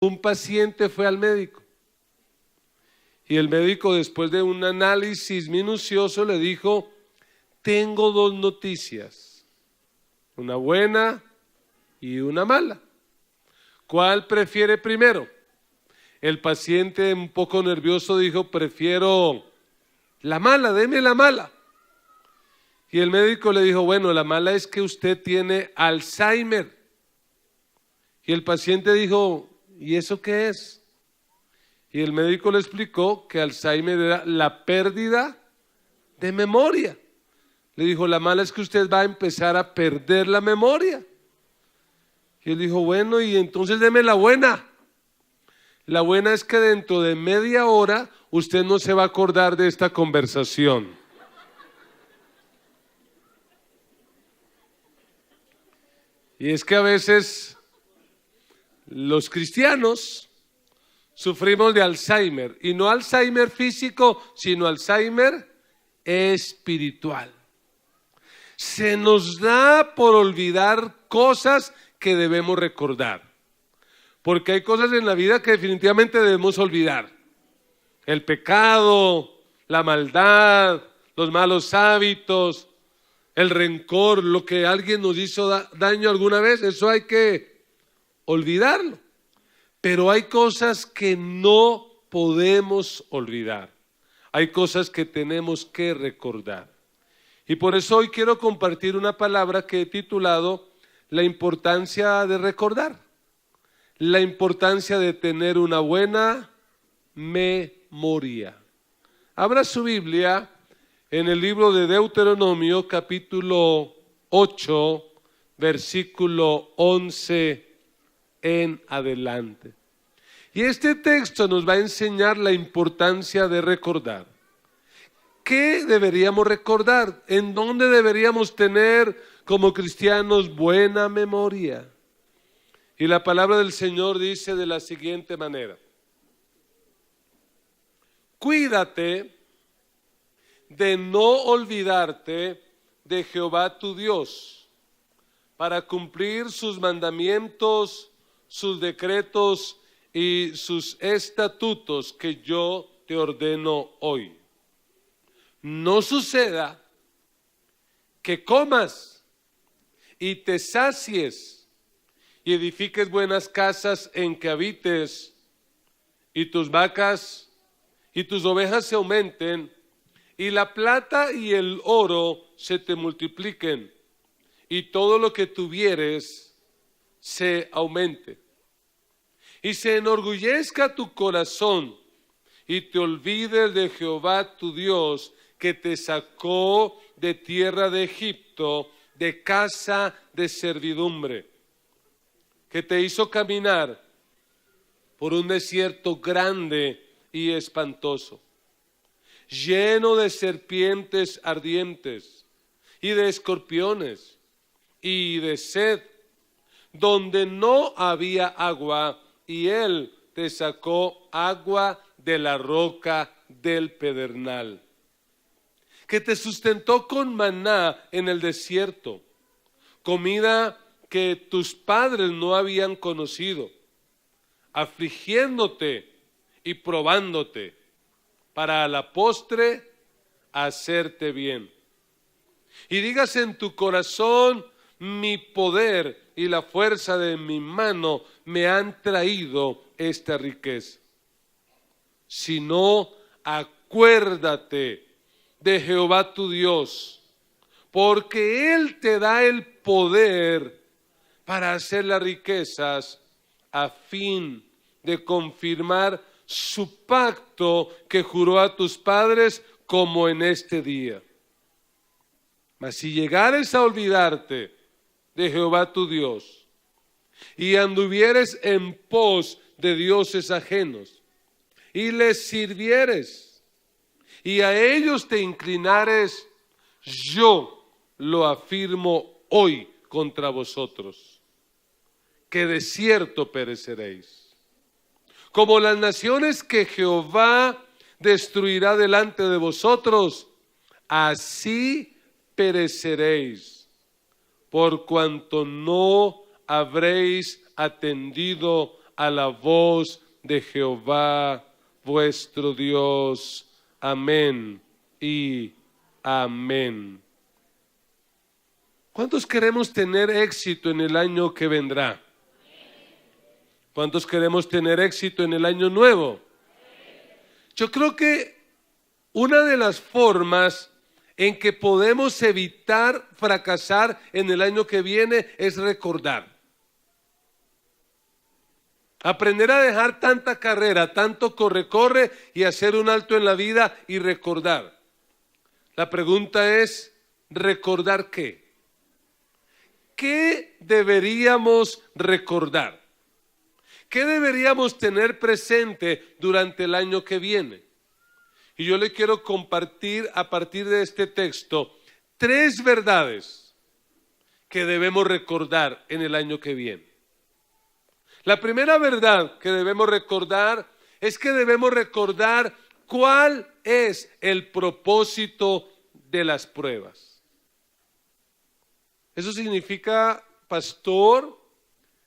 Un paciente fue al médico y el médico, después de un análisis minucioso, le dijo: tengo dos noticias, una buena y una mala. ¿Cuál prefiere primero? El paciente, un poco nervioso, dijo: prefiero la mala, deme la mala. Y el médico le dijo: bueno, la mala es que usted tiene Alzheimer. Y el paciente dijo: ¿y eso qué es? Y el médico le explicó que Alzheimer era la pérdida de memoria. Le dijo: la mala es que usted va a empezar a perder la memoria. Y él dijo: bueno, y entonces deme la buena. La buena es que dentro de media hora usted no se va a acordar de esta conversación. Y es que a veces los cristianos sufrimos de Alzheimer, y no Alzheimer físico, sino Alzheimer espiritual. Se nos da por olvidar cosas que debemos recordar, porque hay cosas en la vida que definitivamente debemos olvidar: el pecado, la maldad, los malos hábitos, el rencor, lo que alguien nos hizo daño alguna vez, eso hay que olvidarlo. Pero hay cosas que no podemos olvidar, hay cosas que tenemos que recordar. Y por eso hoy quiero compartir una palabra que he titulado la importancia de recordar, la importancia de tener una buena memoria. Abra su Biblia en el libro de Deuteronomio, capítulo 8, versículo 11 en adelante. Y este texto nos va a enseñar la importancia de recordar. ¿Qué deberíamos recordar? ¿En dónde deberíamos tener como cristianos buena memoria? Y la palabra del Señor dice de la siguiente manera: cuídate de no olvidarte de Jehová tu Dios, para cumplir sus mandamientos, sus decretos y sus estatutos que yo te ordeno hoy. No suceda que comas y te sacies y edifiques buenas casas en que habites, y tus vacas y tus ovejas se aumenten, y la plata y el oro se te multipliquen, y todo lo que tuvieres se aumente. Y se enorgullezca tu corazón, y te olvides de Jehová tu Dios, que te sacó de tierra de Egipto, de casa de servidumbre, que te hizo caminar por un desierto grande y espantoso, lleno de serpientes ardientes y de escorpiones y de sed, donde no había agua, y él te sacó agua de la roca del pedernal, que te sustentó con maná en el desierto, comida que tus padres no habían conocido, afligiéndote y probándote, para a la postre hacerte bien. Y digas en tu corazón: mi poder y la fuerza de mi mano me han traído esta riqueza. Sino acuérdate de Jehová tu Dios, porque Él te da el poder para hacer las riquezas, a fin de confirmar su pacto que juró a tus padres, como en este día. Mas si llegares a olvidarte de Jehová tu Dios, y anduvieres en pos de dioses ajenos, y les sirvieres, y a ellos te inclinares, yo lo afirmo hoy contra vosotros, que de cierto pereceréis. Como las naciones que Jehová destruirá delante de vosotros, así pereceréis, por cuanto no habréis atendido a la voz de Jehová vuestro Dios. Amén y amén. ¿Cuántos queremos tener éxito en el año que vendrá? ¿Cuántos queremos tener éxito en el año nuevo? Yo creo que una de las formas en que podemos evitar fracasar en el año que viene es recordar. Aprender a dejar tanta carrera, tanto corre y hacer un alto en la vida y recordar. La pregunta es, ¿recordar qué? ¿Qué deberíamos recordar? ¿Qué deberíamos tener presente durante el año que viene? Y yo le quiero compartir a partir de este texto 3 verdades que debemos recordar en el año que viene. La primera verdad que debemos recordar es que debemos recordar cuál es el propósito de las pruebas. Eso significa, pastor,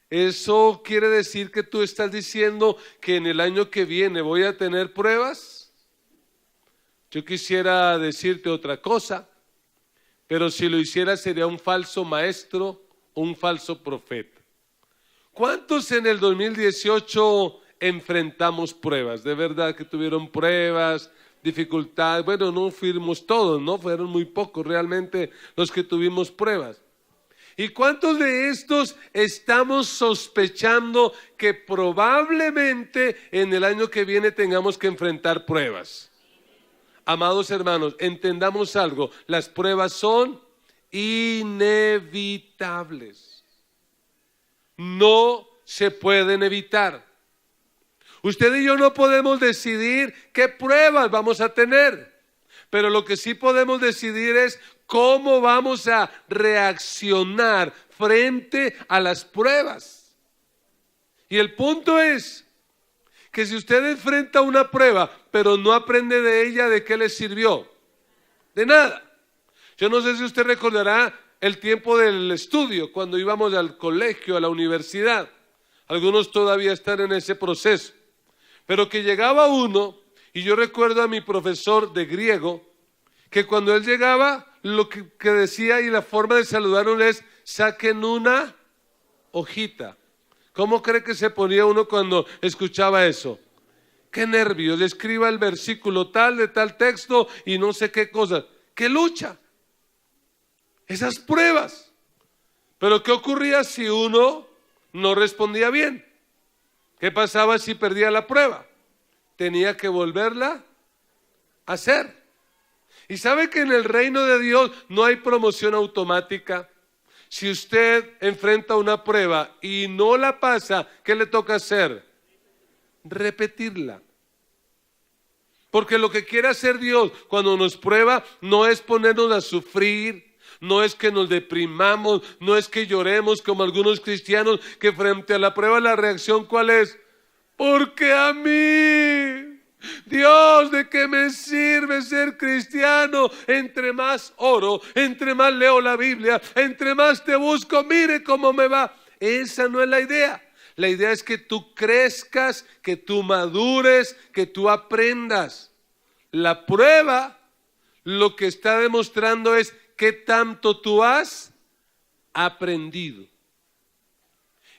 ¿eso quiere decir que tú estás diciendo que en el año que viene voy a tener pruebas? Yo quisiera decirte otra cosa, pero si lo hiciera sería un falso maestro, un falso profeta. ¿Cuántos en el 2018 enfrentamos pruebas? De verdad que tuvieron pruebas, dificultades. Bueno, no fuimos todos, ¿no? Fueron muy pocos realmente los que tuvimos pruebas. ¿Y cuántos de estos estamos sospechando que probablemente en el año que viene tengamos que enfrentar pruebas? Amados hermanos, entendamos algo, las pruebas son inevitables. No se pueden evitar. Usted y yo no podemos decidir qué pruebas vamos a tener, pero lo que sí podemos decidir es cómo vamos a reaccionar frente a las pruebas. Y el punto es que si usted enfrenta una prueba, pero no aprende de ella, ¿de qué le sirvió? De nada. Yo no sé si usted recordará el tiempo del estudio, cuando íbamos al colegio, a la universidad. Algunos todavía están en ese proceso. Pero que llegaba uno, y yo recuerdo a mi profesor de griego, que cuando él llegaba, lo que decía y la forma de saludarnos es, saquen una hojita. ¿Cómo cree que se ponía uno cuando escuchaba eso? Qué nervios, escriba el versículo tal de tal texto y no sé qué cosa. ¡Qué lucha! Esas pruebas. Pero ¿qué ocurría si uno no respondía bien? ¿Qué pasaba si perdía la prueba? Tenía que volverla a hacer. Y sabe que en el reino de Dios no hay promoción automática. Si usted enfrenta una prueba y no la pasa, ¿qué le toca hacer? Repetirla. Porque lo que quiere hacer Dios cuando nos prueba no es ponernos a sufrir, no es que nos deprimamos, no es que lloremos como algunos cristianos que frente a la prueba la reacción ¿cuál es? Porque a mí, Dios, ¿de qué me sirve ser cristiano? Entre más oro, entre más leo la Biblia, entre más te busco, mire cómo me va. Esa no es la idea. La idea es que tú crezcas, que tú madures, que tú aprendas. La prueba lo que está demostrando es qué tanto tú has aprendido.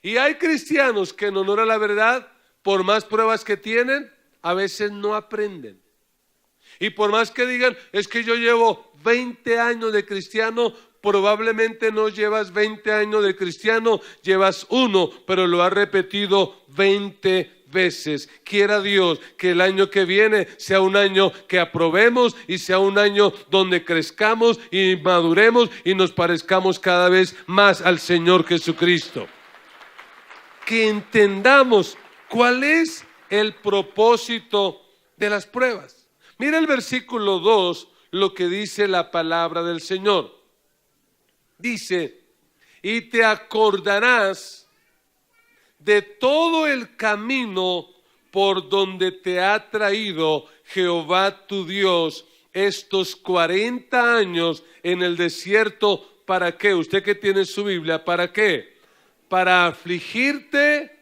Y hay cristianos que en honor a la verdad, por más pruebas que tienen, a veces no aprenden. Y por más que digan, es que yo llevo 20 años de cristiano, probablemente no llevas 20 años de cristiano, llevas 1, pero lo has repetido 20 veces. Quiera Dios que el año que viene sea un año que aprobemos y sea un año donde crezcamos y maduremos y nos parezcamos cada vez más al Señor Jesucristo. Que entendamos cuál es el propósito de las pruebas. Mira el versículo 2, lo que dice la palabra del Señor. Dice, y te acordarás de todo el camino por donde te ha traído Jehová tu Dios estos 40 años en el desierto. ¿Para qué? Usted que tiene su Biblia, ¿para qué? Para afligirte,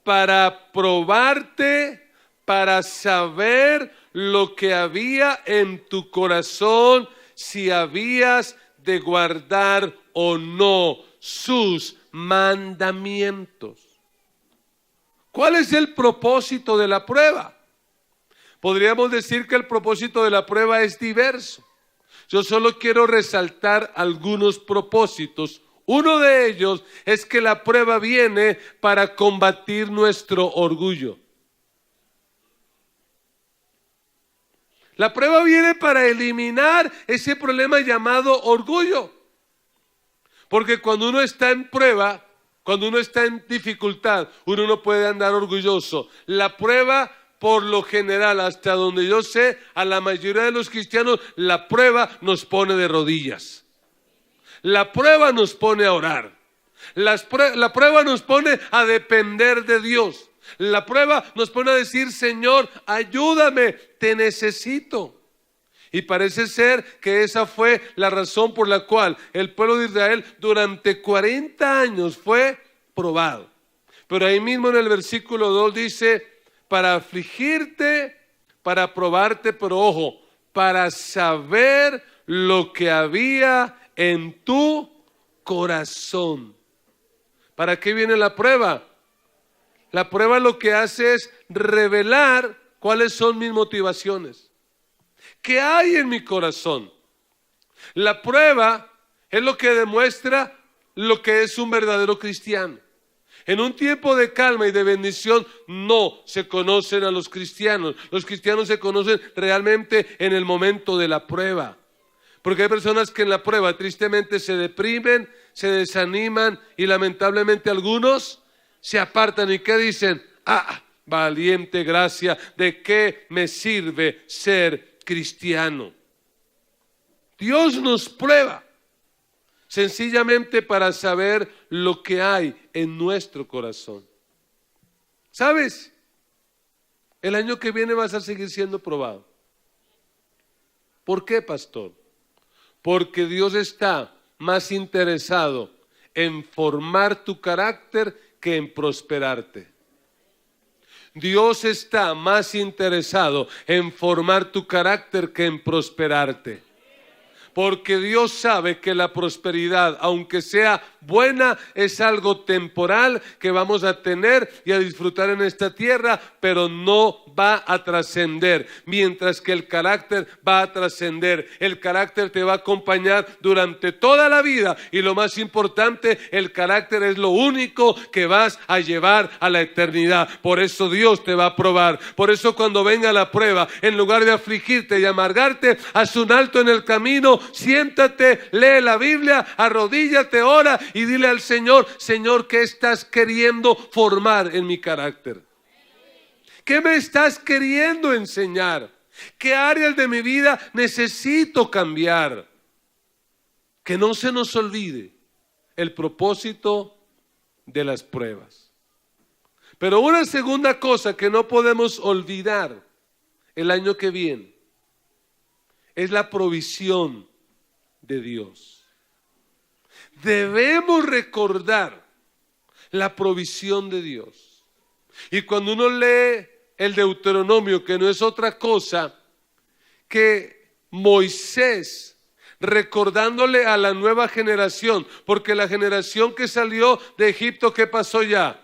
para probarte, para saber lo que había en tu corazón, si habías de guardar o no sus mandamientos. ¿Cuál es el propósito de la prueba? Podríamos decir que el propósito de la prueba es diverso. Yo solo quiero resaltar algunos propósitos. Uno de ellos es que la prueba viene para combatir nuestro orgullo. La prueba viene para eliminar ese problema llamado orgullo. Porque cuando uno está en prueba, cuando uno está en dificultad, uno no puede andar orgulloso. La prueba, por lo general, hasta donde yo sé, a la mayoría de los cristianos, la prueba nos pone de rodillas. La prueba nos pone a orar. La prueba nos pone a depender de Dios. La prueba nos pone a decir, Señor, ayúdame, te necesito. Y parece ser que esa fue la razón por la cual el pueblo de Israel durante 40 años fue probado. Pero ahí mismo en el versículo 2 dice, para afligirte, para probarte, pero ojo, para saber lo que había en tu corazón. ¿Para qué viene la prueba? La prueba lo que hace es revelar cuáles son mis motivaciones. ¿Qué hay en mi corazón? La prueba es lo que demuestra lo que es un verdadero cristiano. En un tiempo de calma y de bendición no se conocen a los cristianos. Los cristianos se conocen realmente en el momento de la prueba. Porque hay personas que en la prueba tristemente se deprimen, se desaniman y lamentablemente algunos se apartan. ¿Y qué dicen? Valiente gracia, ¿de qué me sirve ser cristiano? Dios nos prueba sencillamente para saber lo que hay en nuestro corazón. ¿Sabes? El año que viene vas a seguir siendo probado. ¿Por qué, pastor? Porque Dios está más interesado en formar tu carácter que en prosperarte. Dios está más interesado en formar tu carácter que en prosperarte. Porque Dios sabe que la prosperidad, aunque sea buena, es algo temporal que vamos a tener y a disfrutar en esta tierra, pero no va a trascender, mientras que el carácter va a trascender. El carácter te va a acompañar durante toda la vida y lo más importante, el carácter es lo único que vas a llevar a la eternidad. Por eso Dios te va a probar. Por eso cuando venga la prueba, en lugar de afligirte y amargarte, haz un alto en el camino, siéntate, lee la Biblia, arrodíllate, ora y dile al Señor, Señor, ¿qué estás queriendo formar en mi carácter? ¿Qué me estás queriendo enseñar? ¿Qué áreas de mi vida necesito cambiar? Que no se nos olvide el propósito de las pruebas. Pero una segunda cosa que no podemos olvidar el año que viene es la provisión de Dios. Debemos recordar la provisión de Dios. Y cuando uno lee el Deuteronomio, que no es otra cosa que Moisés recordándole a la nueva generación, porque la generación que salió de Egipto, ¿qué pasó ya?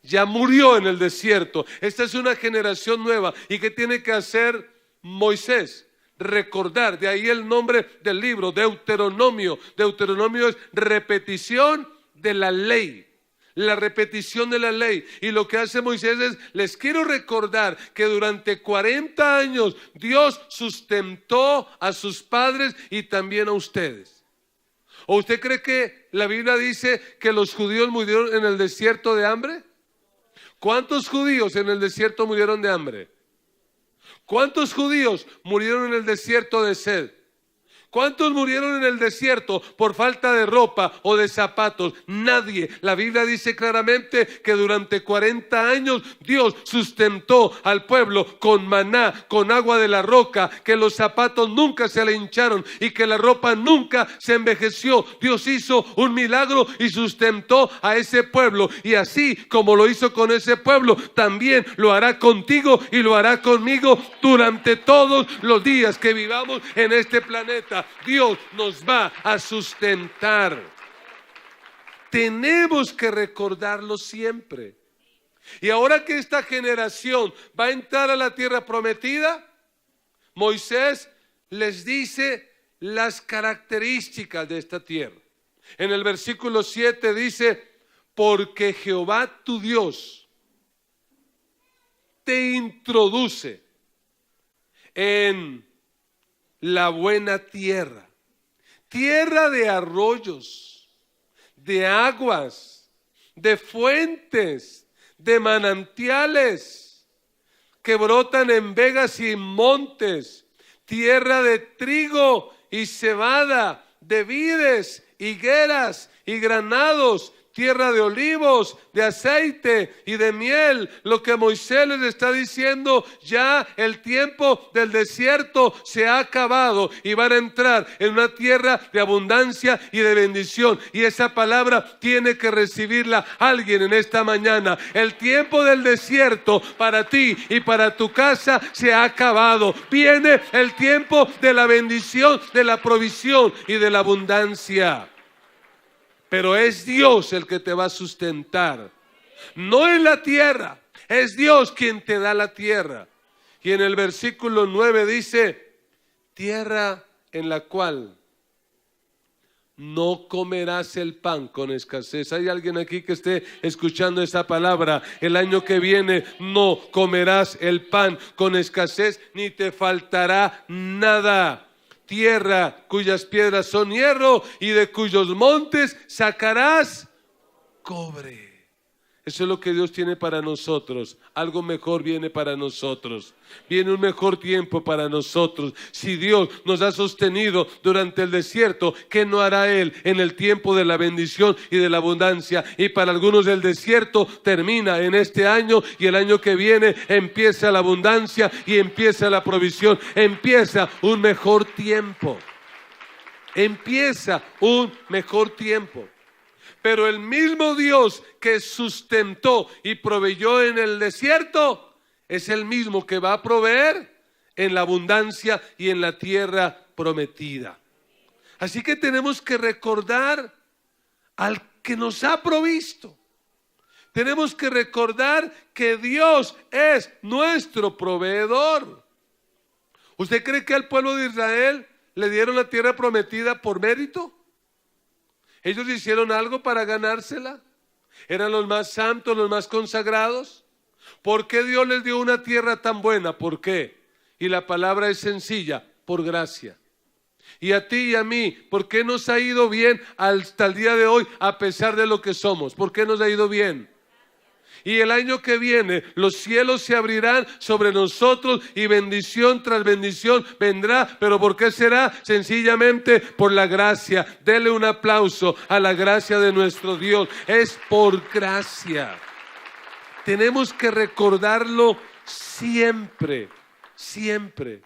Ya murió en el desierto. Esta es una generación nueva. ¿Y qué tiene que hacer Moisés? Recordar, de ahí el nombre del libro, Deuteronomio. Deuteronomio es repetición de la ley. La repetición de la ley. Y lo que hace Moisés es, les quiero recordar que durante 40 años Dios sustentó a sus padres y también a ustedes. ¿O usted cree que la Biblia dice que los judíos murieron en el desierto de hambre? ¿Cuántos judíos en el desierto murieron de hambre? ¿Cuántos judíos murieron en el desierto de sed? ¿Cuántos murieron en el desierto por falta de ropa o de zapatos? Nadie. La Biblia dice claramente que durante 40 años Dios sustentó al pueblo con maná, con agua de la roca, que los zapatos nunca se le hincharon y que la ropa nunca se envejeció. Dios hizo un milagro y sustentó a ese pueblo, y así como lo hizo con ese pueblo, también lo hará contigo y lo hará conmigo durante todos los días que vivamos en este planeta. Dios nos va a sustentar. Tenemos que recordarlo siempre. Y ahora que esta generación va a entrar a la tierra prometida, Moisés les dice las características de esta tierra. En el versículo 7 dice: porque Jehová tu Dios te introduce en la buena tierra, tierra de arroyos, de aguas, de fuentes, de manantiales que brotan en vegas y en montes, tierra de trigo y cebada, de vides, higueras y granados, tierra de olivos, de aceite y de miel. Lo que Moisés les está diciendo: ya el tiempo del desierto se ha acabado y van a entrar en una tierra de abundancia y de bendición. Y esa palabra tiene que recibirla alguien en esta mañana. El tiempo del desierto para ti y para tu casa se ha acabado. Viene el tiempo de la bendición, de la provisión y de la abundancia. Pero es Dios el que te va a sustentar. No es la tierra, es Dios quien te da la tierra. Y en el versículo 9 dice: tierra en la cual no comerás el pan con escasez. ¿Hay alguien aquí que esté escuchando esa palabra? El año que viene no comerás el pan con escasez, ni te faltará nada. Tierra cuyas piedras son hierro y de cuyos montes sacarás cobre. Eso es lo que Dios tiene para nosotros. Algo mejor viene para nosotros. Viene un mejor tiempo para nosotros. Si Dios nos ha sostenido durante el desierto, ¿qué no hará Él en el tiempo de la bendición y de la abundancia? Y para algunos el desierto termina en este año, y el año que viene empieza la abundancia y empieza la provisión. Empieza un mejor tiempo. Empieza un mejor tiempo. Pero el mismo Dios que sustentó y proveyó en el desierto es el mismo que va a proveer en la abundancia y en la tierra prometida. Así que tenemos que recordar al que nos ha provisto. Tenemos que recordar que Dios es nuestro proveedor. ¿Usted cree que al pueblo de Israel le dieron la tierra prometida por mérito? ¿Ellos hicieron algo para ganársela? ¿Eran los más santos, los más consagrados? ¿Por qué Dios les dio una tierra tan buena? ¿Por qué? Y la palabra es sencilla: por gracia. Y a ti y a mí, ¿por qué nos ha ido bien hasta el día de hoy a pesar de lo que somos? ¿Por qué nos ha ido bien? Y el año que viene los cielos se abrirán sobre nosotros y bendición tras bendición vendrá. ¿Pero por qué será? Sencillamente por la gracia. Dele un aplauso a la gracia de nuestro Dios. Es por gracia. Tenemos que recordarlo siempre, siempre.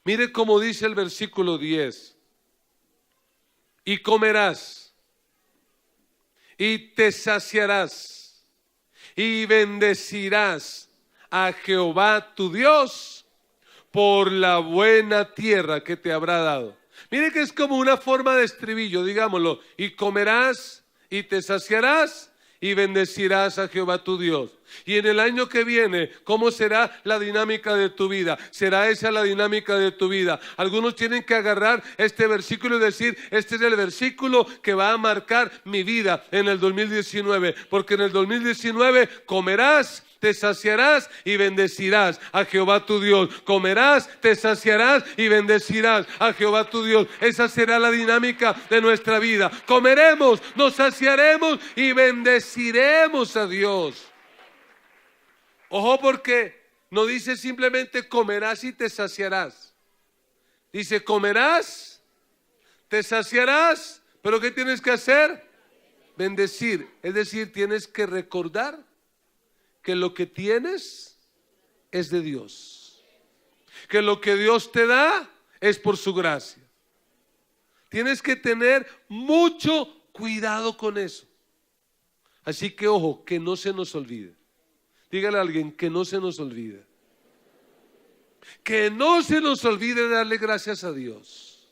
Mire cómo dice el versículo 10. Y comerás y te saciarás y bendecirás a Jehová tu Dios por la buena tierra que te habrá dado. Mire que es como una forma de estribillo, digámoslo. Y comerás y te saciarás y bendecirás a Jehová tu Dios. Y en el año que viene, ¿cómo será la dinámica de tu vida? ¿Será esa la dinámica de tu vida? Algunos tienen que agarrar este versículo y decir: este es el versículo que va a marcar mi vida en el 2019. Porque en el 2019 comerás, te saciarás y bendecirás a Jehová tu Dios. Comerás, te saciarás y bendecirás a Jehová tu Dios. Esa será la dinámica de nuestra vida. Comeremos, nos saciaremos y bendeciremos a Dios. Ojo, porque no dice simplemente comerás y te saciarás. Dice comerás te saciarás. ¿Pero qué tienes que hacer? Bendecir. Es decir, tienes que recordar que lo que tienes es de Dios. Que lo que Dios te da es por su gracia. Tienes que tener mucho cuidado con eso. Así que ojo, que no se nos olvide. Dígale a alguien que no se nos olvide. Que no se nos olvide darle gracias a Dios.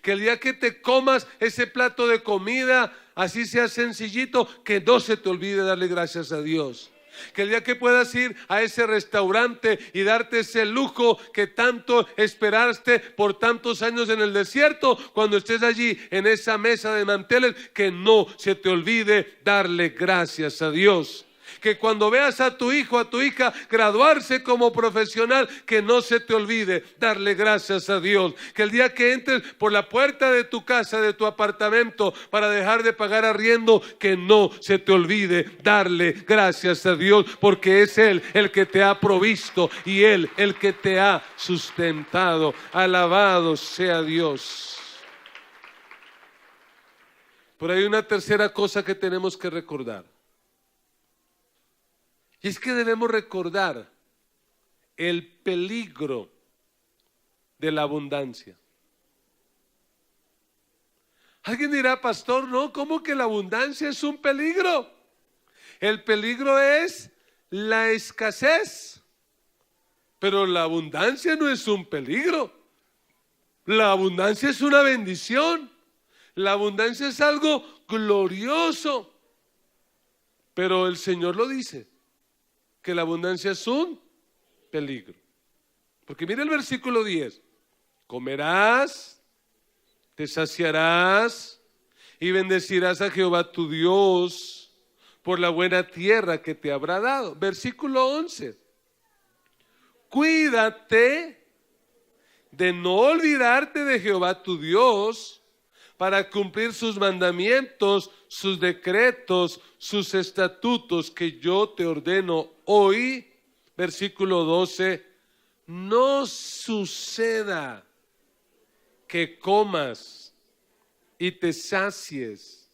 Que el día que te comas ese plato de comida, así sea sencillito, que no se te olvide darle gracias a Dios. Que el día que puedas ir a ese restaurante y darte ese lujo que tanto esperaste por tantos años en el desierto, cuando estés allí en esa mesa de manteles, que no se te olvide darle gracias a Dios. Que cuando veas a tu hijo, a tu hija graduarse como profesional, que no se te olvide darle gracias a Dios. Que el día que entres por la puerta de tu casa, de tu apartamento, para dejar de pagar arriendo, que no se te olvide darle gracias a Dios, porque es Él el que te ha provisto y Él el que te ha sustentado. Alabado sea Dios. Pero hay una tercera cosa que tenemos que recordar. Y es que debemos recordar el peligro de la abundancia. Alguien dirá, pastor, no, ¿cómo que la abundancia es un peligro? El peligro es la escasez, pero la abundancia no es un peligro. La abundancia es una bendición. La abundancia es algo glorioso. Pero el Señor lo dice, que la abundancia es un peligro. Porque mira el versículo 10. Comerás, te saciarás y bendecirás a Jehová tu Dios por la buena tierra que te habrá dado. Versículo 11. Cuídate de no olvidarte de Jehová tu Dios, para cumplir sus mandamientos, sus decretos, sus estatutos que yo te ordeno hoy. Versículo 12, no suceda que comas y te sacies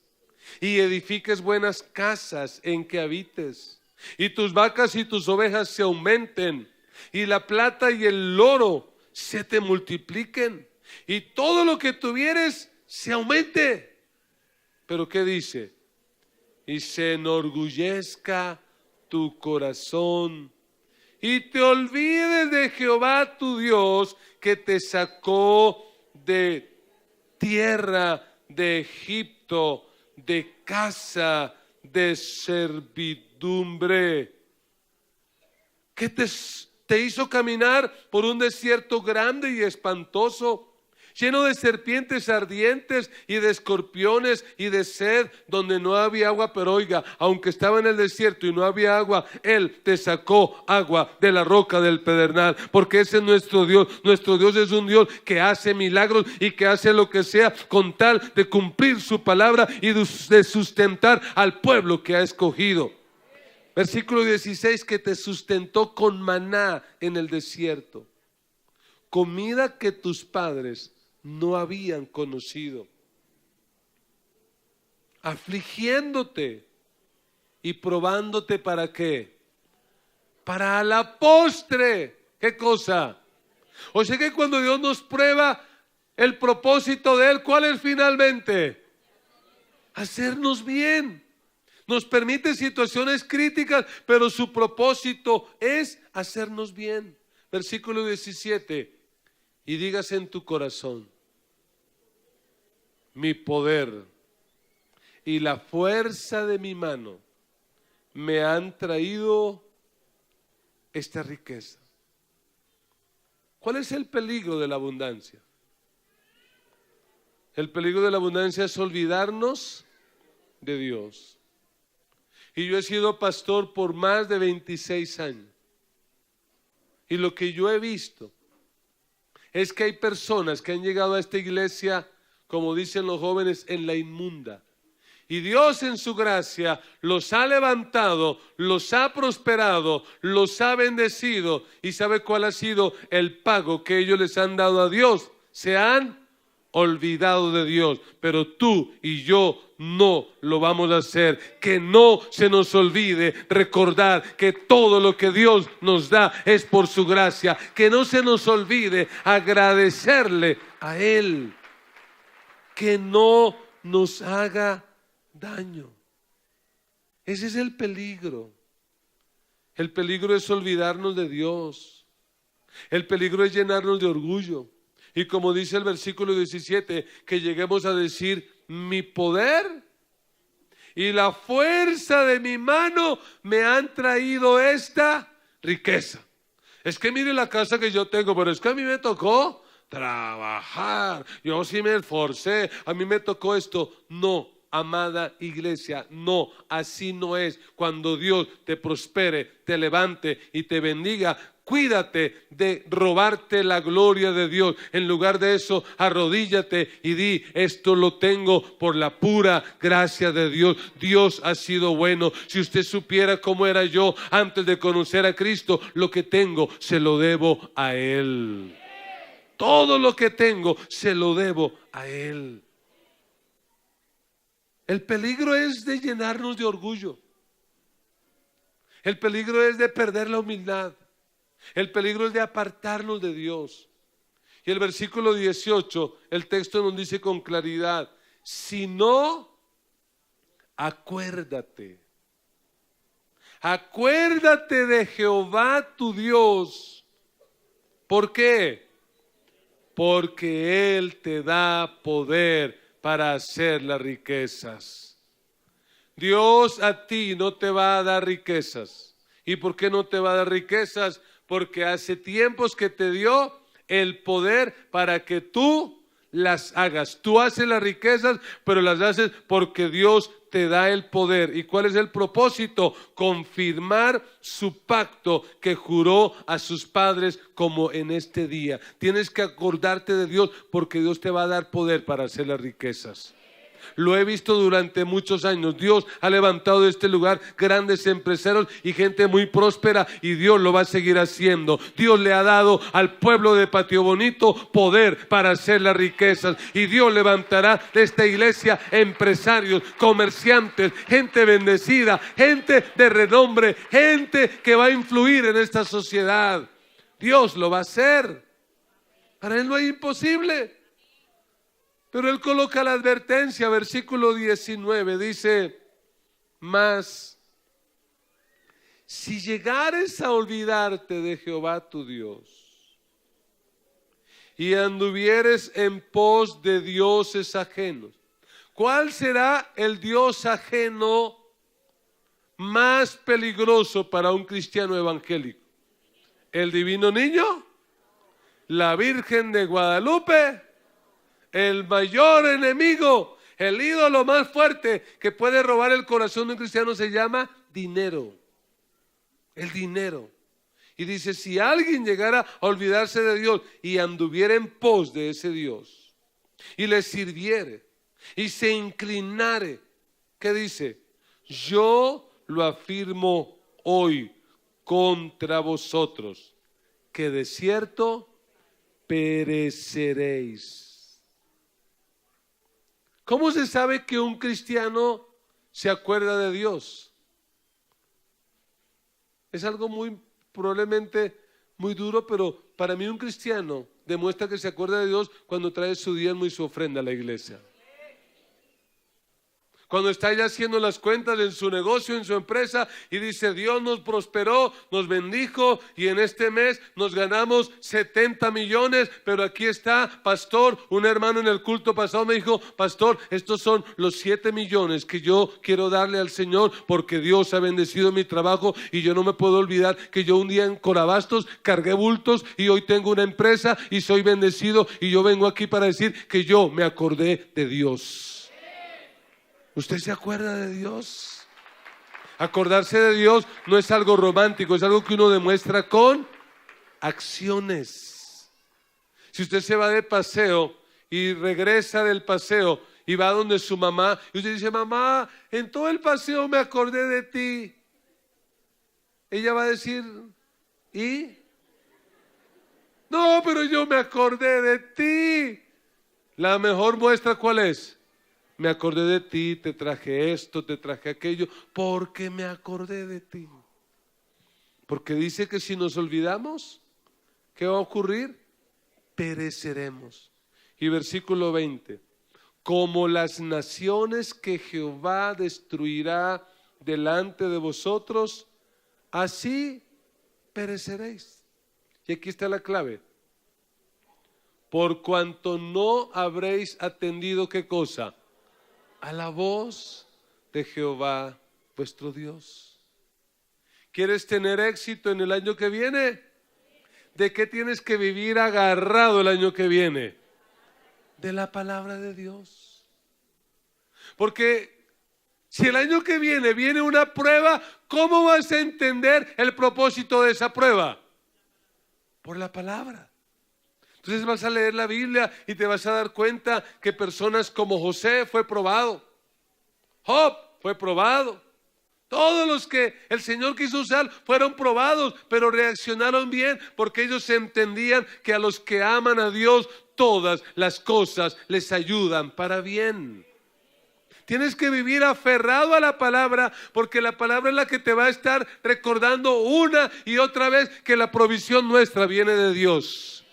y edifiques buenas casas en que habites, y tus vacas y tus ovejas se aumenten, y la plata y el oro se te multipliquen, y todo lo que tuvieres se aumente. Pero ¿qué dice? Y se enorgullezca tu corazón y te olvides de Jehová tu Dios, que te sacó de tierra de Egipto, de casa de servidumbre. Que te hizo caminar por un desierto grande y espantoso, lleno de serpientes ardientes y de escorpiones y de sed, donde no había agua. Pero oiga, aunque estaba en el desierto y no había agua, Él te sacó agua de la roca del pedernal, porque ese es nuestro Dios. Nuestro Dios es un Dios que hace milagros y que hace lo que sea con tal de cumplir su palabra y de sustentar al pueblo que ha escogido. Versículo 16, que te sustentó con maná en el desierto, comida que tus padres no habían conocido, afligiéndote y probándote. ¿Para qué? Para la postre. ¿Qué cosa? O sea que cuando Dios nos prueba, el propósito de Él, ¿cuál es finalmente? Hacernos bien. Nos permite situaciones críticas, pero su propósito es hacernos bien. Versículo 17. Y digas en tu corazón, mi poder y la fuerza de mi mano me han traído esta riqueza. ¿Cuál es el peligro de la abundancia? El peligro de la abundancia es olvidarnos de Dios. Y yo he sido pastor por más de 26 años. Y lo que yo he visto es que hay personas que han llegado a esta iglesia, como dicen los jóvenes, en la inmunda. Y Dios en su gracia los ha levantado, los ha prosperado, los ha bendecido. ¿Y sabe cuál ha sido el pago que ellos les han dado a Dios? Se han olvidado de Dios, pero tú y yo no lo vamos a hacer. Que no se nos olvide recordar que todo lo que Dios nos da es por su gracia. Que no se nos olvide agradecerle a Él. Que no nos haga daño. Ese es el peligro. El peligro es olvidarnos de Dios. El peligro es llenarnos de orgullo. Y como dice el versículo 17, que lleguemos a decir, mi poder y la fuerza de mi mano me han traído esta riqueza. Es que mire la casa que yo tengo, pero es que a mí me tocó trabajar. Yo sí me esforcé, a mí me tocó esto. No, amada iglesia, no, así no es. Cuando Dios te prospere, te levante y te bendiga, cuídate de robarte la gloria de Dios. En lugar de eso, arrodíllate y di, esto lo tengo por la pura gracia de Dios. Dios ha sido bueno. Si usted supiera cómo era yo antes de conocer a Cristo, lo que tengo se lo debo a Él. Todo lo que tengo se lo debo a Él. El peligro es de llenarnos de orgullo. El peligro es de perder la humildad. El peligro es de apartarnos de Dios. Y el versículo 18, el texto nos dice con claridad, si no, acuérdate. Acuérdate de Jehová tu Dios. ¿Por qué? Porque Él te da poder para hacer las riquezas. Dios a ti no te va a dar riquezas. ¿Y por qué no te va a dar riquezas? Porque hace tiempos que te dio el poder para que tú las hagas. Tú haces las riquezas, pero las haces porque Dios te da el poder. ¿Y cuál es el propósito? Confirmar su pacto que juró a sus padres como en este día. Tienes que acordarte de Dios porque Dios te va a dar poder para hacer las riquezas. Lo he visto durante muchos años. Dios ha levantado de este lugar grandes empresarios y gente muy próspera, y Dios lo va a seguir haciendo. Dios le ha dado al pueblo de Patio Bonito poder para hacer las riquezas, y Dios levantará de esta iglesia empresarios, comerciantes, gente bendecida, gente de renombre, gente que va a influir en esta sociedad. Dios lo va a hacer. Para Él no hay imposible. Pero Él coloca la advertencia, versículo 19, dice, mas si llegares a olvidarte de Jehová tu Dios y anduvieres en pos de dioses ajenos, ¿cuál será el Dios ajeno más peligroso para un cristiano evangélico? ¿El divino niño? ¿La Virgen de Guadalupe? El mayor enemigo, el ídolo más fuerte que puede robar el corazón de un cristiano se llama dinero. El dinero. Y dice, si alguien llegara a olvidarse de Dios y anduviera en pos de ese Dios y le sirviere y se inclinare, ¿qué dice? Yo lo afirmo hoy contra vosotros, que de cierto pereceréis. ¿Cómo se sabe que un cristiano se acuerda de Dios? Es algo probablemente muy duro, pero para mí un cristiano demuestra que se acuerda de Dios cuando trae su diezmo y su ofrenda a la iglesia. Cuando está ya haciendo las cuentas en su negocio, en su empresa, y dice, Dios nos prosperó, nos bendijo, y en este mes nos ganamos 70 millones, pero aquí está, pastor, un hermano en el culto pasado me dijo, pastor, estos son los 7 millones que yo quiero darle al Señor, porque Dios ha bendecido mi trabajo, y yo no me puedo olvidar que yo un día en Corabastos cargué bultos, y hoy tengo una empresa, y soy bendecido, y yo vengo aquí para decir que yo me acordé de Dios. ¿Usted se acuerda de Dios? Acordarse de Dios no es algo romántico, es algo que uno demuestra con acciones. Si usted se va de paseo y regresa del paseo y va donde su mamá, y usted dice, mamá, en todo el paseo me acordé de ti, ella va a decir, ¿y? No, pero yo me acordé de ti. La mejor muestra, ¿cuál es? Me acordé de ti, te traje esto, te traje aquello, porque me acordé de ti. Porque dice que si nos olvidamos, ¿qué va a ocurrir? Pereceremos. Y versículo 20, como las naciones que Jehová destruirá delante de vosotros, así pereceréis. Y aquí está la clave. Por cuanto no habréis atendido, ¿qué cosa? A la voz de Jehová vuestro Dios. ¿Quieres tener éxito en el año que viene? ¿De qué tienes que vivir agarrado el año que viene? De la palabra de Dios. Porque si el año que viene una prueba, ¿cómo vas a entender el propósito de esa prueba? Por la palabra. Entonces vas a leer la Biblia y te vas a dar cuenta que personas como José fue probado, Job fue probado, todos los que el Señor quiso usar fueron probados, pero reaccionaron bien porque ellos entendían que a los que aman a Dios todas las cosas les ayudan para bien. Tienes que vivir aferrado a la palabra, porque la palabra es la que te va a estar recordando una y otra vez que la provisión nuestra viene de Dios.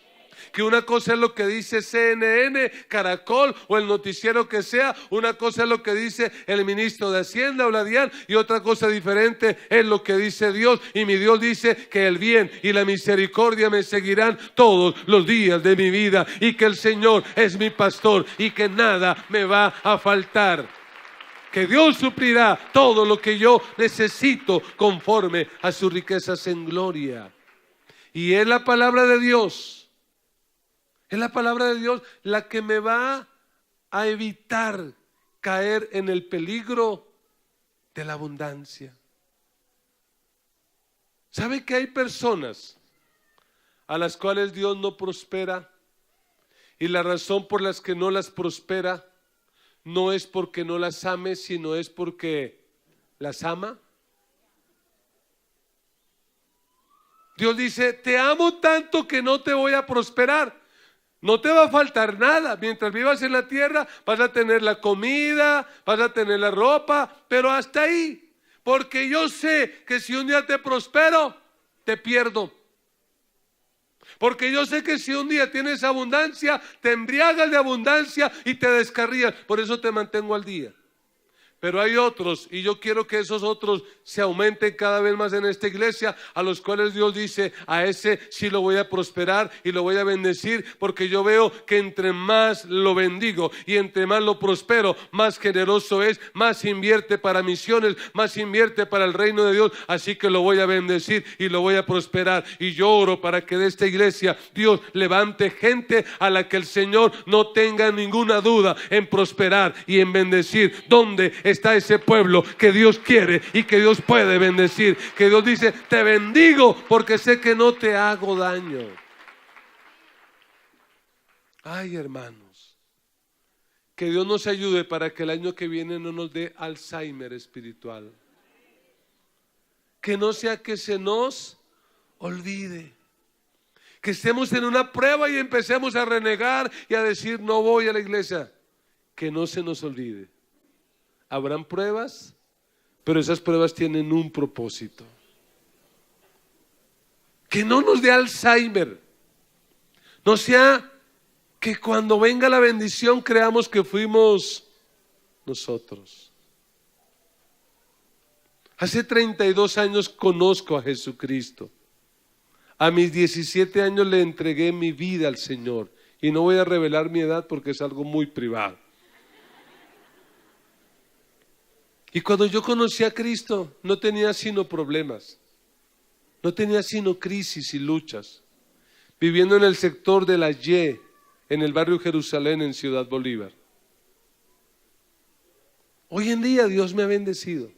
Que una cosa es lo que dice CNN, Caracol o el noticiero que sea, una cosa es lo que dice el ministro de Hacienda o la DIAN, y otra cosa diferente es lo que dice Dios. Y mi Dios dice que el bien y la misericordia me seguirán todos los días de mi vida, y que el Señor es mi pastor y que nada me va a faltar. Que Dios suplirá todo lo que yo necesito conforme a sus riquezas en gloria. Y es la palabra de Dios. Es la palabra de Dios la que me va a evitar caer en el peligro de la abundancia. ¿Sabe que hay personas a las cuales Dios no prospera? Y la razón por las que no las prospera no es porque no las ame, sino es porque las ama. Dios dice, te amo tanto que no te voy a prosperar. No te va a faltar nada. Mientras vivas en la tierra vas a tener la comida, vas a tener la ropa, pero hasta ahí. Porque yo sé que si un día te prospero, te pierdo. Porque yo sé que si un día tienes abundancia, te embriagas de abundancia y te descarrías. Por eso te mantengo al día. Pero hay otros, y yo quiero que esos otros se aumenten cada vez más en esta iglesia, a los cuales Dios dice, a ese sí lo voy a prosperar y lo voy a bendecir, porque yo veo que entre más lo bendigo y entre más lo prospero, más generoso es, más invierte para misiones, más invierte para el reino de Dios, así que lo voy a bendecir y lo voy a prosperar. Y yo oro para que de esta iglesia Dios levante gente a la que el Señor no tenga ninguna duda en prosperar y en bendecir. ¿Dónde está ese pueblo que Dios quiere y que Dios puede bendecir? Que Dios dice, te bendigo porque sé que no te hago daño. Ay, hermanos, que Dios nos ayude para que el año que viene no nos dé Alzheimer espiritual. Que no sea que se nos olvide. Que estemos en una prueba y empecemos a renegar y a decir, no voy a la iglesia. Que no se nos olvide. Habrán pruebas, pero esas pruebas tienen un propósito. Que no nos dé Alzheimer. No sea que cuando venga la bendición creamos que fuimos nosotros. Hace 32 años conozco a Jesucristo. A mis 17 años le entregué mi vida al Señor. Y no voy a revelar mi edad porque es algo muy privado. Y cuando yo conocí a Cristo, no tenía sino problemas, no tenía sino crisis y luchas, viviendo en el sector de la Y, en el barrio Jerusalén, en Ciudad Bolívar. Hoy en día Dios me ha bendecido,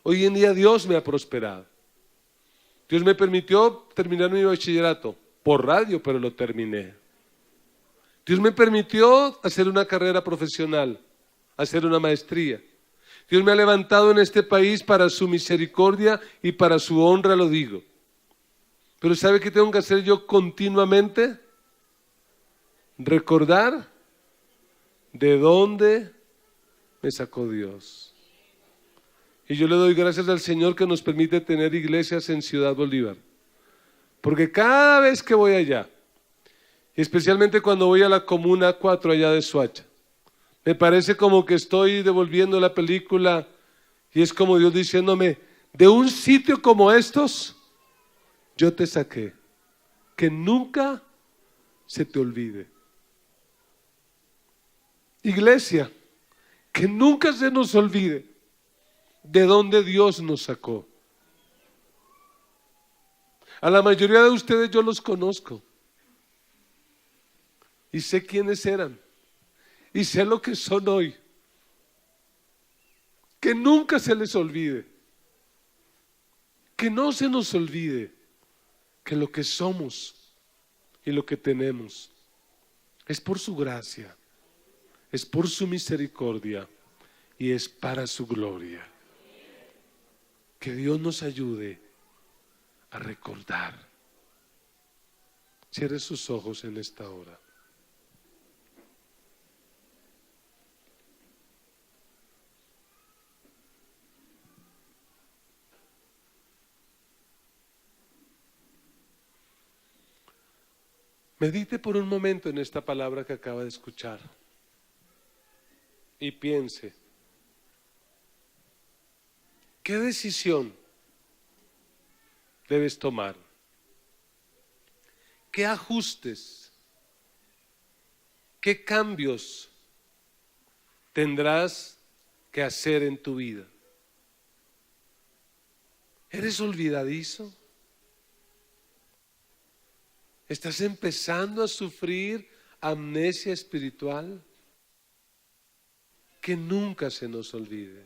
hoy en día Dios me ha prosperado. Dios me permitió terminar mi bachillerato, por radio, pero lo terminé. Dios me permitió hacer una carrera profesional, hacer una maestría. Dios me ha levantado en este país para su misericordia y para su honra, lo digo. Pero ¿sabe qué tengo que hacer yo continuamente? recordar de dónde me sacó Dios. Y yo le doy gracias al Señor que nos permite tener iglesias en Ciudad Bolívar, porque cada vez que voy allá, especialmente cuando voy a la Comuna 4 allá de Soacha, me parece como que estoy devolviendo la película y es como Dios diciéndome, de un sitio como estos, yo te saqué, que nunca se te olvide. Iglesia, que nunca se nos olvide de dónde Dios nos sacó. A la mayoría de ustedes yo los conozco y sé quiénes eran y sé lo que son hoy. Que nunca se les olvide, que no se nos olvide que lo que somos y lo que tenemos es por su gracia, es por su misericordia y es para su gloria. Que Dios nos ayude a recordar. Cierre sus ojos en esta hora. Medite por un momento en esta palabra que acaba de escuchar y piense, ¿qué decisión debes tomar? ¿Qué ajustes, qué cambios tendrás que hacer en tu vida? ¿Eres olvidadizo? ¿Estás empezando a sufrir amnesia espiritual? Que nunca se nos olvide.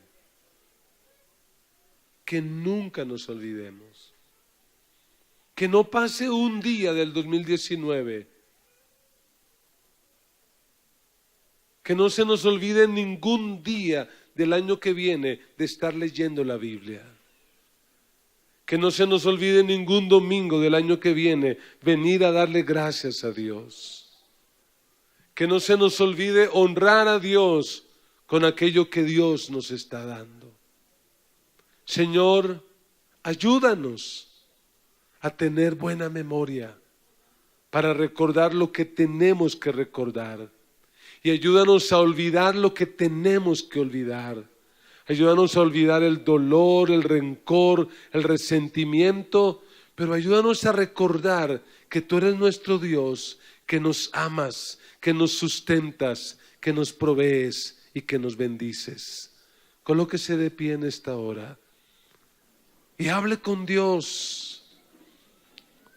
Que nunca nos olvidemos. Que no pase un día del 2019. Que no se nos olvide ningún día del año que viene de estar leyendo la Biblia. Que no se nos olvide ningún domingo del año que viene venir a darle gracias a Dios. Que no se nos olvide honrar a Dios con aquello que Dios nos está dando. Señor, ayúdanos a tener buena memoria para recordar lo que tenemos que recordar. Y ayúdanos a olvidar lo que tenemos que olvidar. Ayúdanos a olvidar el dolor, el rencor, el resentimiento, pero ayúdanos a recordar que tú eres nuestro Dios, que nos amas, que nos sustentas, que nos provees y que nos bendices. Colóquese de pie en esta hora y hable con Dios.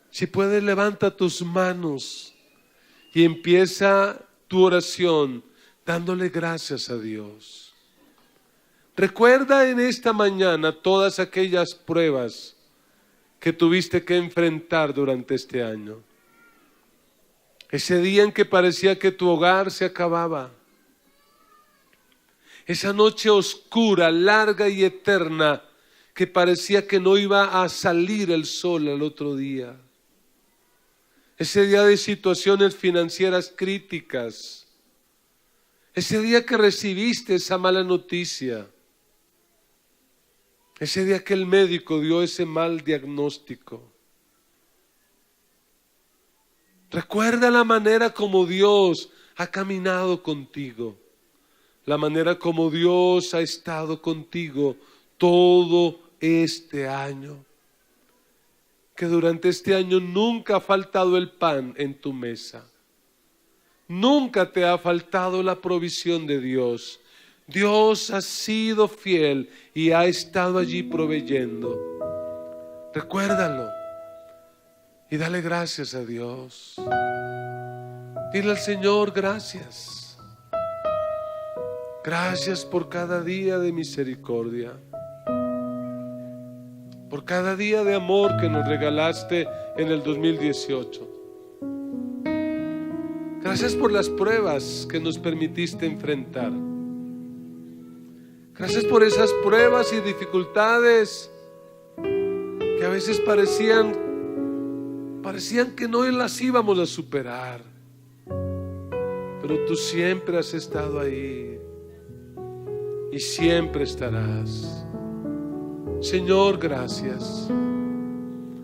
Si puedes, levanta tus manos y empieza tu oración dándole gracias a Dios. Recuerda en esta mañana todas aquellas pruebas que tuviste que enfrentar durante este año. Ese día en que parecía que tu hogar se acababa. Esa noche oscura, larga y eterna que parecía que no iba a salir el sol al otro día. Ese día de situaciones financieras críticas. Ese día que recibiste esa mala noticia. Ese día que el médico dio ese mal diagnóstico. Recuerda la manera como Dios ha caminado contigo. La manera como Dios ha estado contigo todo este año. Que durante este año nunca ha faltado el pan en tu mesa. Nunca te ha faltado la provisión de Dios. Dios ha sido fiel y ha estado allí proveyendo. Recuérdalo y dale gracias a Dios. Dile al Señor gracias. Gracias por cada día de misericordia. Por cada día de amor que nos regalaste en el 2018. Gracias por las pruebas que nos permitiste enfrentar. Gracias por esas pruebas y dificultades que a veces parecían que no las íbamos a superar. pero tú siempre has estado ahí y siempre estarás. Señor, gracias.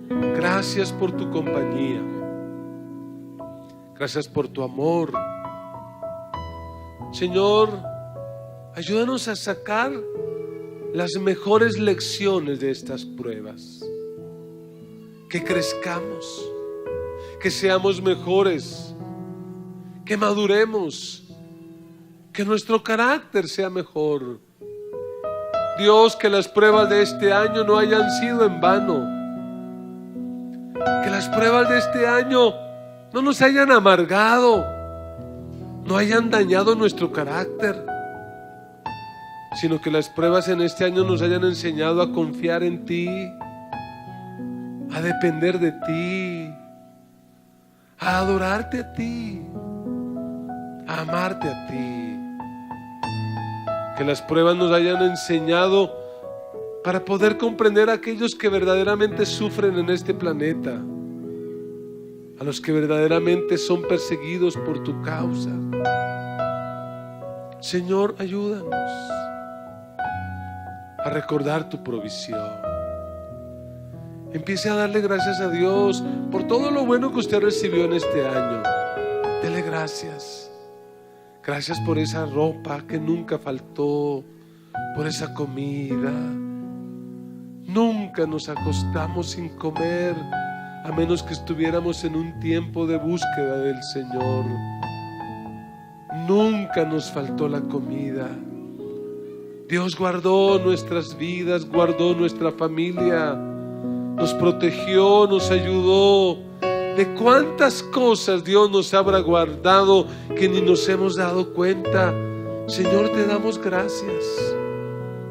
Gracias por tu compañía. Gracias por tu amor. Señor, ayúdanos a sacar las mejores lecciones de estas pruebas. Que crezcamos, que seamos mejores, que maduremos, que nuestro carácter sea mejor. Dios, que las pruebas de este año no hayan sido en vano. Que las pruebas de este año no nos hayan amargado, no hayan dañado nuestro carácter, sino que las pruebas en este año nos hayan enseñado a confiar en ti, a depender de ti, a adorarte a ti, a amarte a ti. Que las pruebas nos hayan enseñado para poder comprender a aquellos que verdaderamente sufren en este planeta, a los que verdaderamente son perseguidos por tu causa. Señor, ayúdanos a recordar tu provisión. Empiece a darle gracias a Dios por todo lo bueno que usted recibió en este año. Dele gracias. Gracias por esa ropa que nunca faltó, por esa comida. Nunca nos acostamos sin comer, a menos que estuviéramos en un tiempo de búsqueda del Señor. Nunca nos faltó la comida. Dios guardó nuestras vidas, guardó nuestra familia, nos protegió, nos ayudó. De cuántas cosas Dios nos habrá guardado que ni nos hemos dado cuenta. Señor, te damos gracias,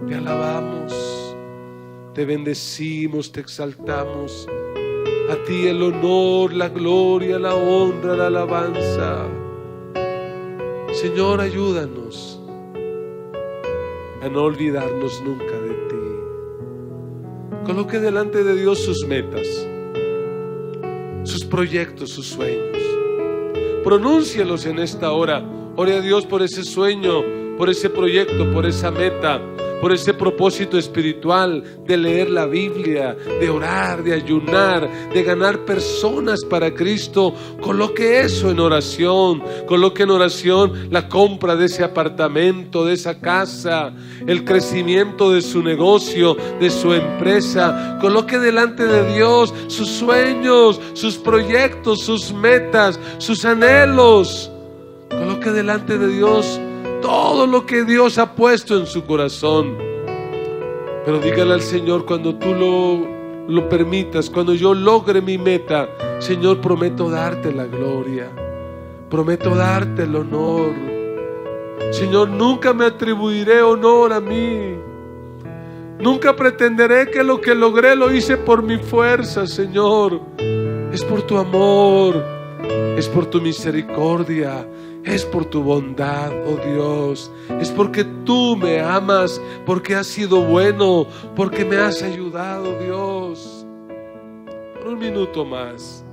te alabamos, te bendecimos, te exaltamos. A ti el honor, la gloria, la honra, la alabanza. Señor, ayúdanos a no olvidarnos nunca de ti. Coloque delante de Dios sus metas, sus proyectos, sus sueños. Pronúncialos en esta hora. Ore a Dios por ese sueño, por ese proyecto, por esa meta, por ese propósito espiritual de leer la Biblia, de orar, de ayunar, de ganar personas para Cristo. Coloque eso en oración. Coloque en oración la compra de ese apartamento, de esa casa, el crecimiento de su negocio, de su empresa. Coloque delante de Dios sus sueños, sus proyectos, sus metas, sus anhelos. Coloque delante de Dios todo lo que Dios ha puesto en su corazón. Pero dígale al Señor, cuando tú lo permitas, cuando yo logre mi meta, Señor, prometo darte la gloria, prometo darte el honor. Señor, nunca me atribuiré honor a mí. Nunca pretenderé que lo que logré lo hice por mi fuerza, Señor. Es por tu amor, es por tu misericordia, es por tu bondad, oh Dios. Es porque tú me amas, porque has sido bueno, porque me has ayudado, Dios. Por un minuto más,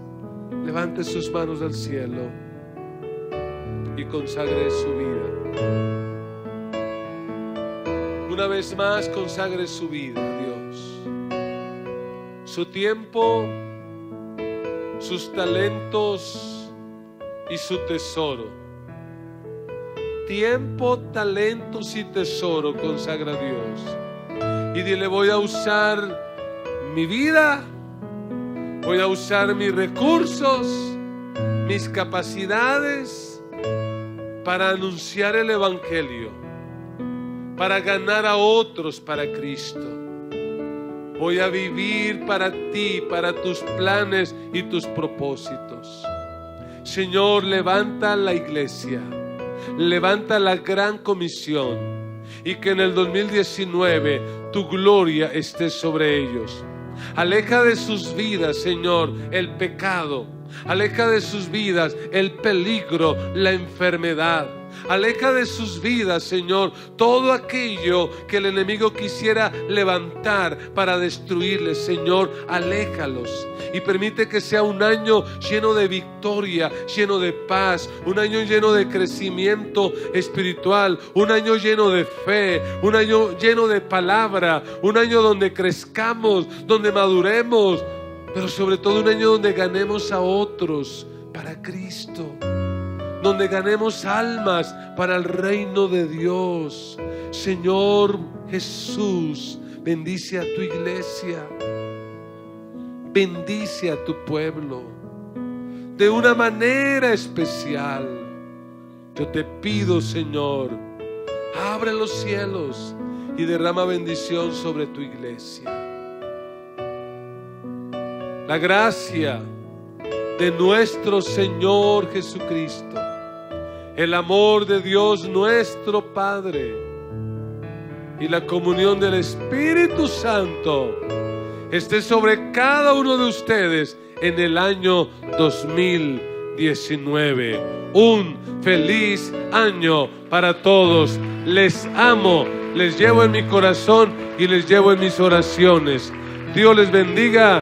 levante sus manos al cielo y consagre su vida. Una vez más, consagre su vida a Dios. Su tiempo, sus talentos y su tesoro. Tiempo, talentos y tesoro, consagra a Dios. Y dile, voy a usar mi vida, voy a usar mis recursos, mis capacidades para anunciar el Evangelio, para ganar a otros para Cristo. Voy a vivir para ti, para tus planes y tus propósitos. Señor, levanta la iglesia, levanta la gran comisión, y que en el 2019 tu gloria esté sobre ellos. Aleja de sus vidas, Señor, el pecado. Aleja de sus vidas el peligro, la enfermedad. Aleja de sus vidas, Señor, todo aquello que el enemigo quisiera levantar para destruirles. Señor, aléjalos y permite que sea un año lleno de victoria, lleno de paz, un año lleno de crecimiento espiritual, un año lleno de fe, un año lleno de palabra, un año donde crezcamos, donde maduremos, pero sobre todo un año donde ganemos a otros para Cristo, donde ganemos almas para el reino de Dios. Señor Jesús, bendice a tu iglesia, bendice a tu pueblo de una manera especial. Yo te pido, Señor, abre los cielos y derrama bendición sobre tu iglesia. La gracia de nuestro Señor Jesucristo, el amor de Dios nuestro Padre y la comunión del Espíritu Santo esté sobre cada uno de ustedes en el año 2019. Un feliz año para todos. Les amo, les llevo en mi corazón y les llevo en mis oraciones. Dios les bendiga.